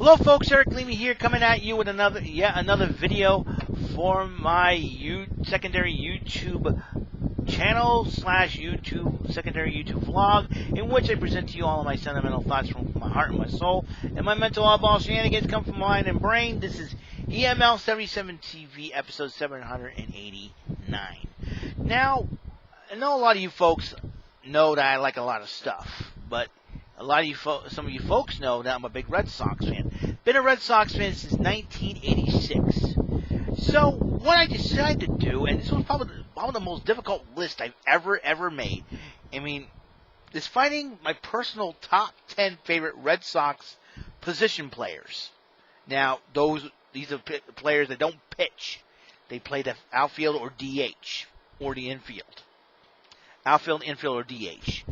Hello folks, Eric Leamy here, coming at you with yet another video for my secondary YouTube channel / YouTube secondary YouTube vlog, in which I present to you all of my sentimental thoughts from my heart and my soul, and my mental oddball shenanigans come from mind and brain. This is EML77 TV episode 789. Now, I know a lot of you folks know that I like a lot of stuff, but some of you folks know that I'm a big Red Sox fan. Been a Red Sox fan since 1986. So what I decided to do, and this was probably the most difficult list I've ever made. I mean, is finding my personal top 10 favorite Red Sox position players. Now, these are players that don't pitch. They play the outfield or DH or the infield. Outfield, infield, or DH.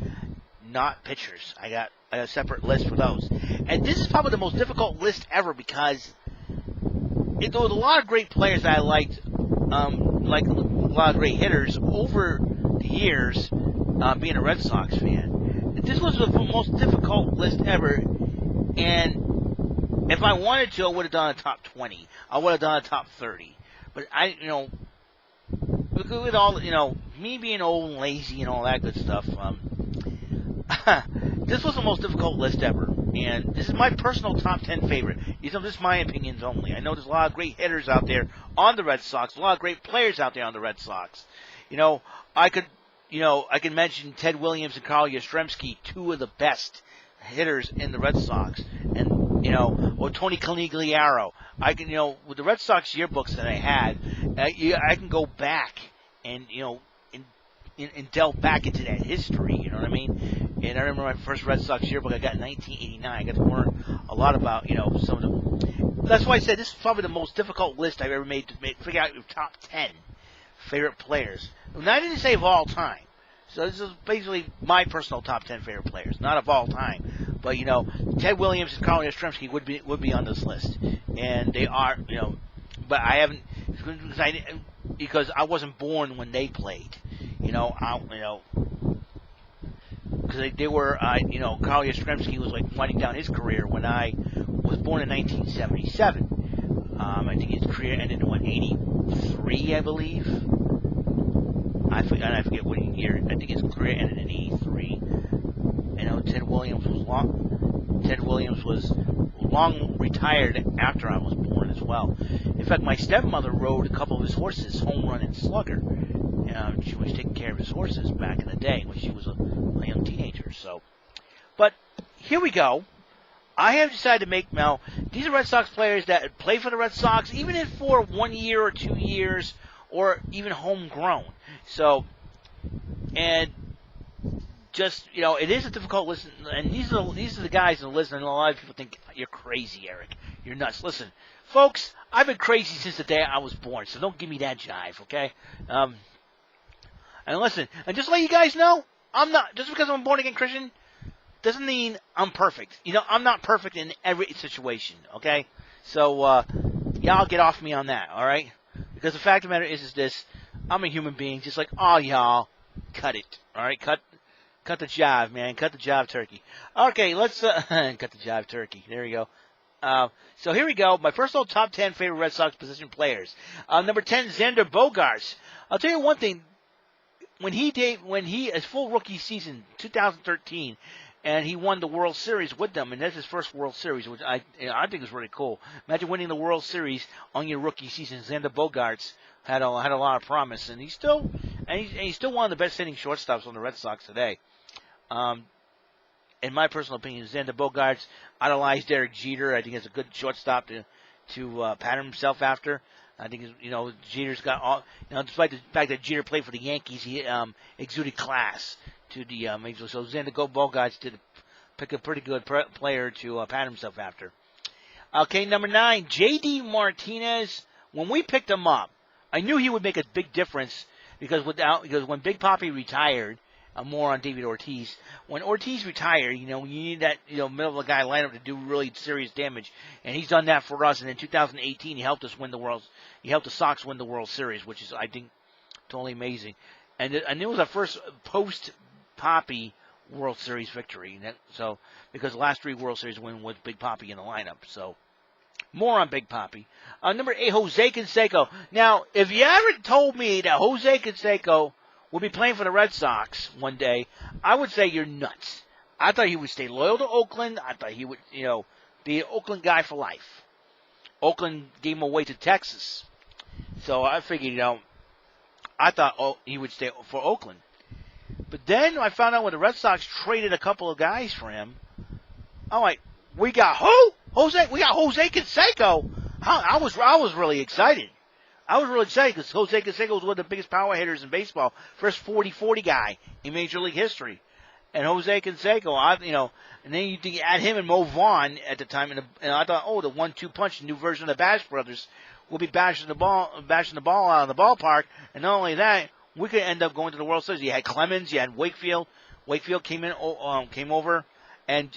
Not pitchers. I got a separate list for those. And this is probably the most difficult list ever because there was a lot of great players that I liked, like a lot of great hitters over the years, being a Red Sox fan. This was the most difficult list ever, and if I wanted to, I would have done a top 20. I would have done a top 30. But with all, me being old and lazy and all that good stuff, this was the most difficult list ever, and this is my personal top 10 favorite. These are just my opinions only. I know there's a lot of great hitters out there on the Red Sox, a lot of great players out there on the Red Sox. I could mention Ted Williams and Carl Yastrzemski, two of the best hitters in the Red Sox, and or Tony Conigliaro. I can, with the Red Sox yearbooks that I had, I can go back and and delve back into that history, you know what I mean? And I remember my first Red Sox yearbook I got in 1989. I got to learn a lot about, some of the... That's why I said this is probably the most difficult list I've ever made to figure out your top 10 favorite players. Now, I didn't say of all time. So this is basically my personal top 10 favorite players, not of all time. But, Ted Williams and Carl Yastrzemski would be on this list. And they are, but I haven't... Because I wasn't born when they played. Because they were, Carl Yastrzemski was like winding down his career when I was born in 1977. I think his career ended in 83, I believe. I forget what year. I think his career ended in 83. Ted Williams was long retired after I was born as well. In fact, my stepmother rode a couple of his horses, Home Run and Slugger. She was taking care of his horses back in the day when she was a young teenager. So, but here we go. I have decided to make now. These are Red Sox players that play for the Red Sox, even if for 1 year or 2 years, or even homegrown. So, and just it is a difficult list. And these are the guys in the list. And a lot of people think you're crazy, Eric. You're nuts. Listen, folks, I've been crazy since the day I was born. So don't give me that jive, okay? And listen, and just to let you guys know, I'm not, just because I'm a born-again Christian, doesn't mean I'm perfect. I'm not perfect in every situation, okay? So, y'all get off me on that, all right? Because the fact of the matter is this, I'm a human being, just like all y'all. Cut it, all right? Cut the jive, man. Cut the jive turkey. Okay, let's, cut the jive turkey. There we go. So here we go. My personal top 10 favorite Red Sox position players. Number 10, Xander Bogaerts. I'll tell you one thing. When his full rookie season, 2013, and he won the World Series with them, and that's his first World Series, which I think is really cool. Imagine winning the World Series on your rookie season. Xander Bogaerts had a lot of promise, and he's still one of the best hitting shortstops on the Red Sox today. In my personal opinion, Xander Bogaerts idolized Derek Jeter. I think he's a good shortstop to pattern himself after. I think, Jeter's got all, despite the fact that Jeter played for the Yankees, he exuded class to the major league. So Xander Bogaerts did pick a pretty good player to pattern himself after. Okay, number 9, J.D. Martinez. When we picked him up, I knew he would make a big difference because when Big Papi retired, more on David Ortiz. When Ortiz retired, you need that, middle of the guy lineup to do really serious damage, and he's done that for us. And in 2018, he helped the Sox win the World Series, which is, I think, totally amazing. And it was our first post Papi World Series victory. So because the last 3 World Series win with Big Papi in the lineup. So more on Big Papi. Number 8, Jose Canseco. Now, if you ever told me that Jose Canseco would be playing for the Red Sox one day, I would say you're nuts. I thought he would stay loyal to Oakland. I thought he would, be an Oakland guy for life. Oakland gave him away to Texas. So I figured, I thought he would stay for Oakland. But then I found out when the Red Sox traded a couple of guys for him, I'm like, we got who? We got Jose Canseco. I was really excited. I was really excited because Jose Canseco was one of the biggest power hitters in baseball. First 40-40 guy in Major League history. And Jose Canseco, and then you add him and Mo Vaughn at the time, and I thought, the 1-2 punch, the new version of the Bash Brothers, will be bashing the ball out of the ballpark. And not only that, we could end up going to the World Series. You had Clemens, you had Wakefield. Wakefield came over, and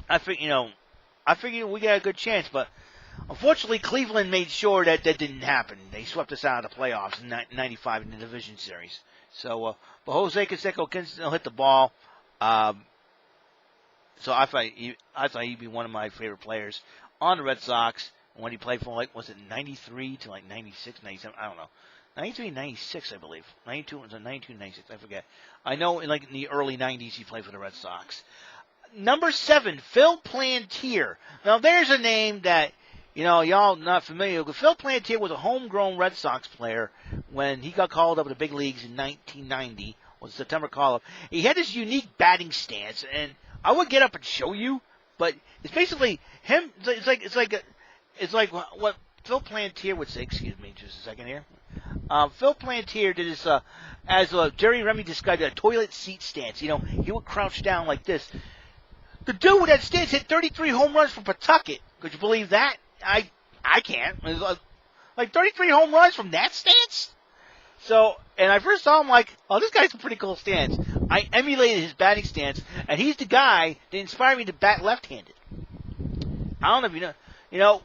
I figured we got a good chance, but unfortunately, Cleveland made sure that didn't happen. They swept us out of the playoffs in '95 in the division series. So, but Jose Canseco can still hit the ball. So I thought he'd be one of my favorite players on the Red Sox. When he played from was it 93 to 96, 97? I don't know. 93, 96, I believe. 92 was 92, 96. I forget. I know in the early 90s he played for the Red Sox. Number 7, Phil Plantier. Now there's a name that y'all not familiar with. Phil Plantier was a homegrown Red Sox player when he got called up to the big leagues in 1990. Was a September call-up. He had this unique batting stance, and I would get up and show you, but it's basically him. It's like what Phil Plantier would say. Excuse me, just a second here. Phil Plantier did this, as Jerry Remy described it, a toilet seat stance. He would crouch down like this. The dude with that stance hit 33 home runs from Pawtucket. Could you believe that? I can't. It was like 33 home runs from that stance? So, and I first saw him like, this guy's a pretty cool stance. I emulated his batting stance, and he's the guy that inspired me to bat left-handed. I don't know if you know,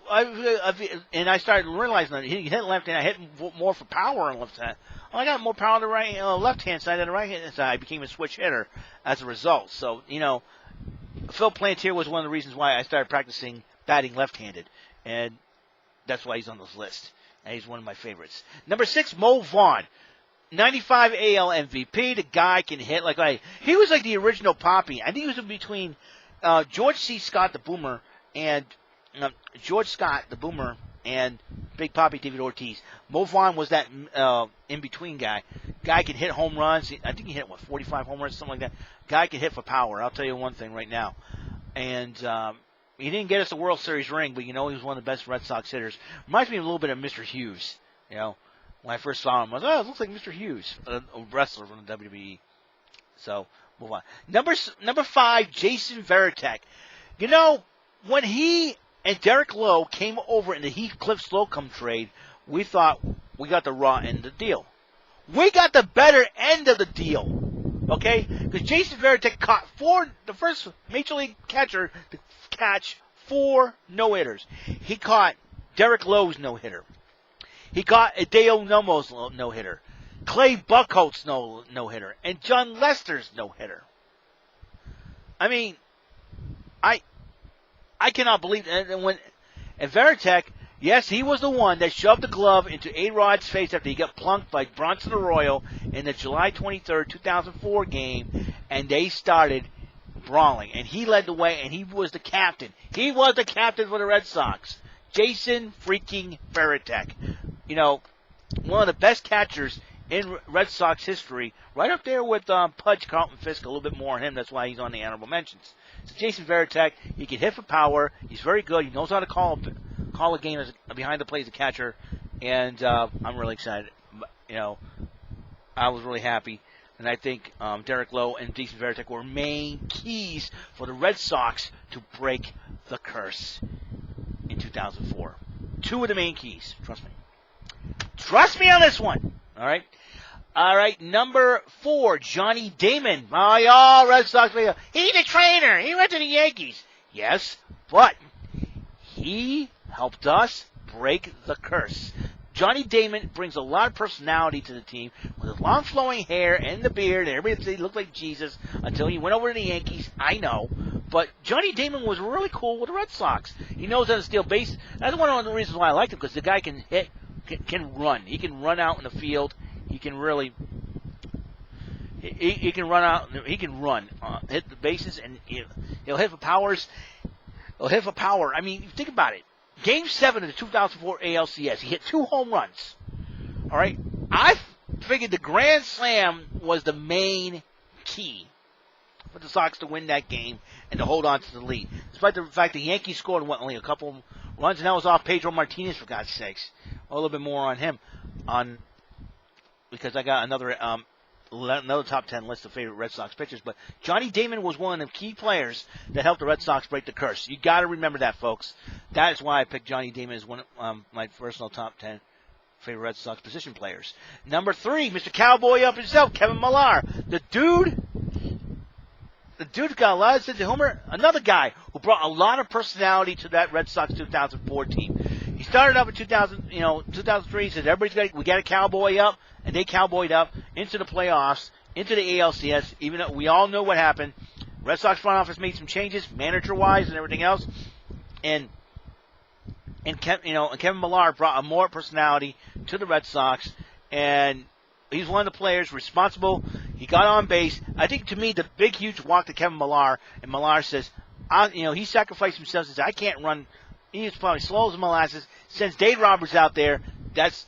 and I started realizing that he hit left hand. I hit more for power on left hand. I got more power on the left hand side than the right hand side. I became a switch hitter as a result. So, Phil Plantier was one of the reasons why I started practicing batting left-handed, and that's why he's on this list. And he's one of my favorites. Number 6, Mo Vaughn. 95 AL MVP. The guy can hit he was like the original Papi. I think he was in between George C. Scott, the Boomer, and George Scott, the Boomer, and Big Papi David Ortiz. Mo Vaughn was that in-between guy. Guy can hit home runs. I think he hit, 45 home runs, something like that. Guy can hit for power. I'll tell you one thing right now. And he didn't get us a World Series ring, but he was one of the best Red Sox hitters. Reminds me a little bit of Mr. Hughes. When I first saw him, I was it looks like Mr. Hughes, a wrestler from the WWE. So, move on. Number 5, Jason Varitek. When he and Derek Lowe came over in the Heathcliff Slocum trade, we thought we got the raw end of the deal. We got the better end of the deal. Okay? Because Jason Varitek caught the first Major League catcher to catch 4 no-hitters. He caught Derek Lowe's no-hitter. He caught Hideo Nomo's no-hitter. Clay Buckholt's no-hitter. And John Lester's no-hitter. I mean, I cannot believe it. And Varitek, yes, he was the one that shoved the glove into A-Rod's face after he got plunked by Bronson Arroyo in the July 23rd, 2004 game, and they started brawling. And he led the way, and he was the captain. He was the captain for the Red Sox. Jason freaking Varitek. One of the best catchers in Red Sox history, right up there with Pudge Carlton Fisk, a little bit more on him. That's why he's on the honorable mentions. So Jason Varitek, he can hit for power. He's very good. He knows how to call a game behind the plate as a catcher, and I'm really excited. I was really happy, and I think Derek Lowe and Jason Varitek were main keys for the Red Sox to break the curse in 2004. 2 of the main keys. Trust me. Trust me on this one. All right. All right, number 4, Johnny Damon. Y'all Red Sox players. He's a trainer. He went to the Yankees. Yes, but he helped us break the curse. Johnny Damon brings a lot of personality to the team with his long flowing hair and the beard, and everybody said he looked like Jesus until he went over to the Yankees. I know. But Johnny Damon was really cool with the Red Sox. He knows how to steal bases. That's one of the reasons why I liked him, because the guy can hit, can run. He can run out in the field. He can really... He can run out. He can run, hit the bases, and he'll hit for powers. He'll hit for power. I mean, think about it. Game 7 of the 2004 ALCS, he hit 2 home runs. All right, I figured the grand slam was the main key for the Sox to win that game and to hold on to the lead, despite the fact the Yankees scored only a couple runs, and that was off Pedro Martinez, for God's sakes. A little bit more on him, because I got another top 10 list of favorite Red Sox pitchers. But Johnny Damon was one of the key players that helped the Red Sox break the curse. You got to remember that, folks. That is why I picked Johnny Damon as one of my personal top 10 favorite Red Sox position players. Number 3, Mr. Cowboy up himself, Kevin Millar. The dude's got a lot of sense of humor. Another guy who brought a lot of personality to that Red Sox 2004 team. He started up in 2003. He said, we got a cowboy up. And they cowboyed up into the playoffs, into the ALCS, even though we all know what happened. Red Sox front office made some changes, manager-wise and everything else. And Kevin Millar brought a more personality to the Red Sox. And he's one of the players responsible. He got on base. I think, to me, the big, huge walk to Kevin Millar, and Millar says, he sacrificed himself and says, I can't run. He's probably slow as molasses. Sends Dave Roberts out there. That's,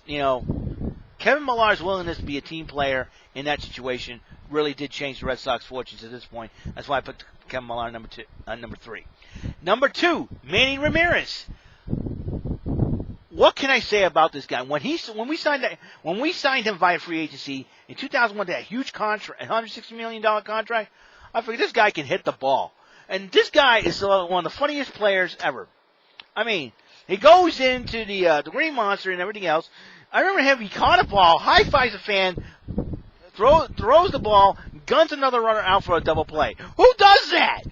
Kevin Millar's willingness to be a team player in that situation really did change the Red Sox fortunes at this point. That's why I put Kevin Millar number 3. Number 2, Manny Ramirez. What can I say about this guy? When we signed him via free agency in 2001, that huge contract, $160 million contract, I figured this guy can hit the ball. And this guy is one of the funniest players ever. I mean, he goes into the Green Monster and everything else. I remember him, he caught a ball, high-fives a fan, throws the ball, guns another runner out for a double play. Who does that?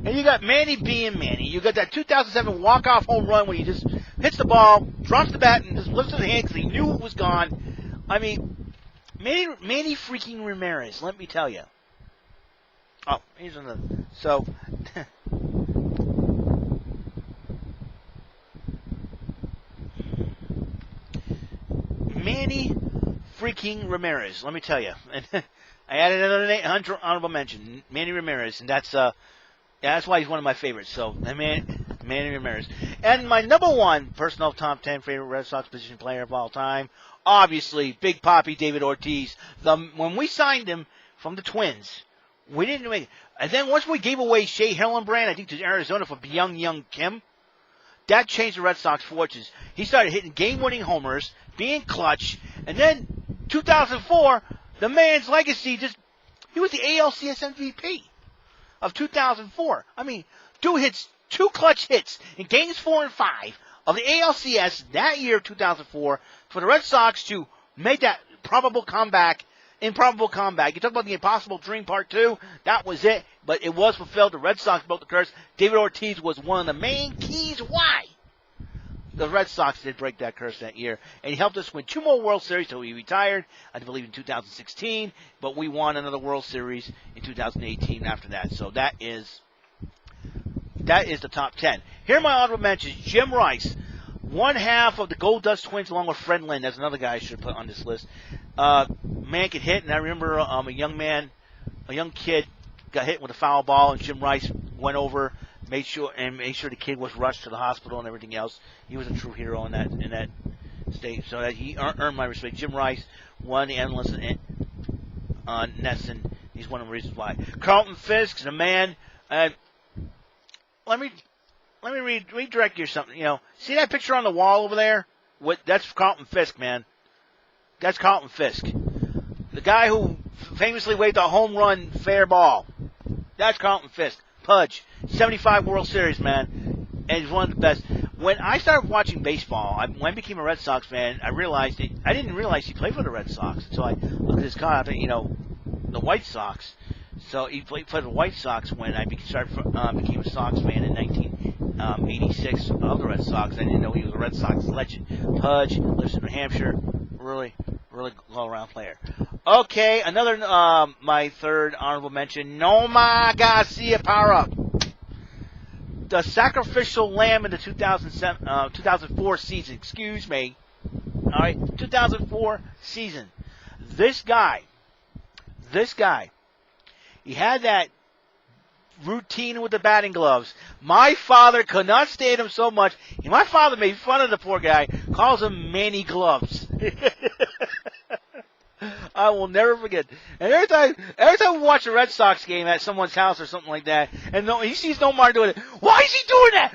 And you got Manny being Manny. You got that 2007 walk-off home run where he just hits the ball, drops the bat, and just lifts his hand because he knew it was gone. I mean, Manny freaking Ramirez, let me tell you. Oh, he's in the... So... Manny freaking Ramirez, let me tell you. I added another honorable mention, Manny Ramirez, and that's why he's one of my favorites. So, Manny Ramirez. And my number 1 personal top 10 favorite Red Sox position player of all time, obviously, Big Papi David Ortiz. When we signed him from the Twins, we didn't make it. And then once we gave away Shea Hillenbrand, I think, to Arizona for Young Kim, that changed the Red Sox fortunes. He started hitting game-winning homers, being clutch, and then 2004, the man's legacy he was the ALCS MVP of 2004. I mean, dude hits 2 clutch hits in games 4 and 5 of the ALCS that year, 2004, for the Red Sox to make that improbable comeback. You talk about the impossible dream part 2, that was it, but it was fulfilled. The Red Sox broke the curse. David Ortiz was one of the main keys why the Red Sox did break that curse that year, and he helped us win 2 more World Series till he retired, I believe in 2016, but we won another World Series in 2018 after that. So that is the top 10. Here are my honorable mentions. Jim Rice, one half of the Gold Dust Twins along with Fred Lynn. That's another guy I should put on this list. Man could hit, and I remember a young kid got hit with a foul ball, and Jim Rice went over, made sure the kid was rushed to the hospital and everything else. He was a true hero in that state, so that he earned my respect. Jim Rice won the endless Nesson. He's one of the reasons why. Carlton Fisk, the man. Let me redirect you or something. See that picture on the wall over there? That's Carlton Fisk, man. That's Carlton Fisk, the guy who famously waved a home run fair ball. That's Carlton Fisk. Pudge, 75 World Series, man, and he's one of the best. When I started watching baseball, when I became a Red Sox fan, I didn't realize he played for the Red Sox until I looked at his card. The White Sox. So he played for the White Sox when I became a Sox fan in 86 of the Red Sox. I didn't know he was a Red Sox legend. Pudge, lives in New Hampshire. Really all-around player. Okay, another, my third honorable mention, Nomar Garcia-Parra. The sacrificial lamb in the 2004 season. Excuse me. All right, 2004 season. This guy, he had that routine with the batting gloves. My father could not stand him so much. My father made fun of the poor guy, calls him Manny Gloves. I will never forget. And every time we watch a Red Sox game at someone's house or something like that, and he sees Nomar doing it, why is he doing that?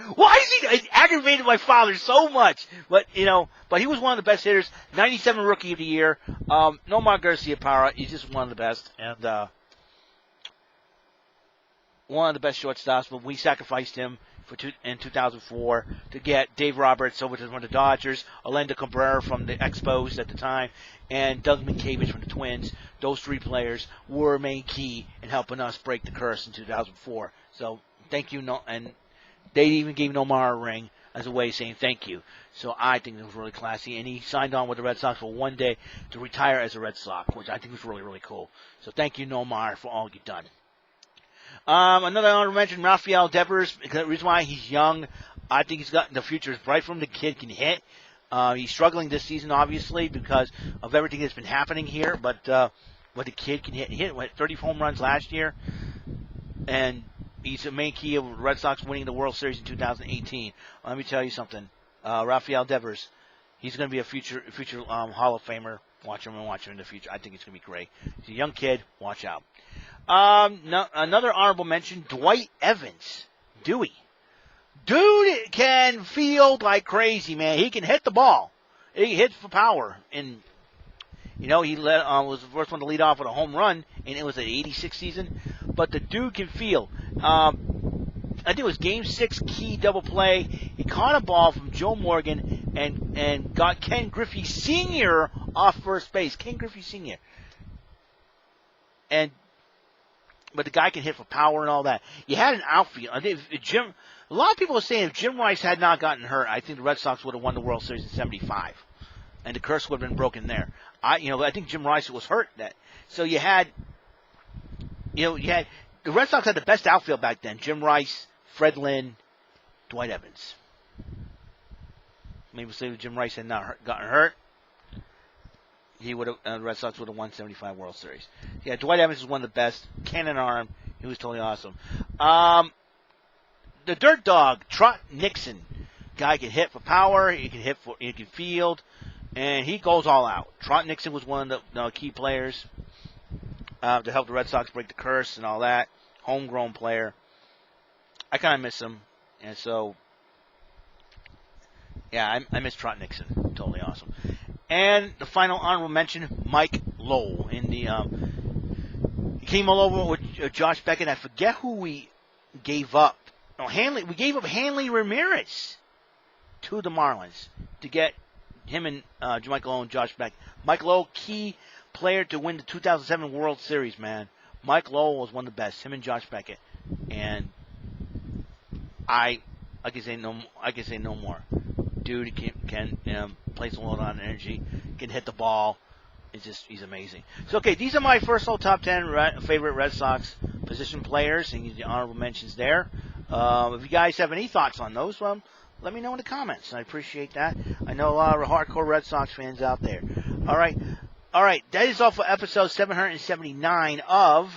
It aggravated my father so much. But he was one of the best hitters. 97 Rookie of the Year. Nomar Garcia-Parra, he's just one of the best, and one of the best shortstops. But we sacrificed him in 2004 to get Dave Roberts over from the Dodgers, Orlando Cabrera from the Expos at the time, and Doug Mientkiewicz from the Twins. Those three players were main key in helping us break the curse in 2004. So thank you, and they even gave Nomar a ring as a way of saying thank you. So I think it was really classy, and he signed on with the Red Sox for one day to retire as a Red Sox, which I think was really cool. So thank you, Nomar, for all you've done. Another honorable mention, Rafael Devers. The reason why he's young, I think the future is bright for him. The kid can hit. He's struggling this season, obviously, because of everything that's been happening here. But the kid can hit. He hit 30 home runs last year, and he's the main key of the Red Sox winning the World Series in 2018. Let me tell you something, Rafael Devers, he's going to be a future Hall of Famer. Watch him in the future. I think it's going to be great. He's a young kid. Watch out. Another honorable mention, Dwight Evans. Dewey. Dude can field like crazy, man. He can hit the ball. He hits for power. And, he was the first one to lead off with a home run, and it was an 86 season. But the dude can field. I think it was Game 6 key double play. He caught a ball from Joe Morgan and got Ken Griffey Sr. off first base. Ken Griffey Sr. But the guy can hit for power and all that. You had an outfield. I think a lot of people are saying if Jim Rice had not gotten hurt, I think the Red Sox would have won the World Series in '75, and the curse would have been broken there. I think Jim Rice was hurt that. So you had the Red Sox had the best outfield back then. Jim Rice, Fred Lynn, Dwight Evans. Maybe say if Jim Rice had not gotten hurt, he would have. The Red Sox would have won '75 World Series. Yeah, Dwight Evans is one of the best. Cannon arm. He was totally awesome. The Dirt Dog, Trot Nixon, guy can hit for power. He can field, and he goes all out. Trot Nixon was one of the key players to help the Red Sox break the curse and all that. Homegrown player. I kind of miss him, and so yeah, I miss Trot Nixon. Totally awesome. And the final honorable mention, Mike Lowell. He came all over with Josh Beckett. I forget who we gave up. No, Hanley. We gave up Hanley Ramirez to the Marlins to get him and Mike Lowell and Josh Beckett. Mike Lowell, key player to win the 2007 World Series, man. Mike Lowell was one of the best. Him and Josh Beckett. And I can say no more. Dude can plays a lot on energy, can hit the ball. He's amazing. So, okay, these are my first top 10 favorite Red Sox position players, and the honorable mentions there. If you guys have any thoughts on those, let me know in the comments. I appreciate that. I know a lot of hardcore Red Sox fans out there. All right, that is all for episode 779 of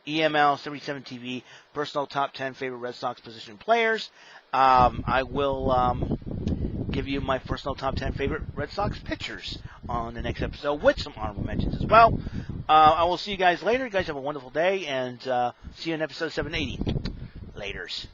EML77 TV, personal top 10 favorite Red Sox position players. I will give you my personal top 10 favorite Red Sox pitchers on the next episode with some honorable mentions as well. I will see you guys later. You guys have a wonderful day, and see you in episode 780. Laters.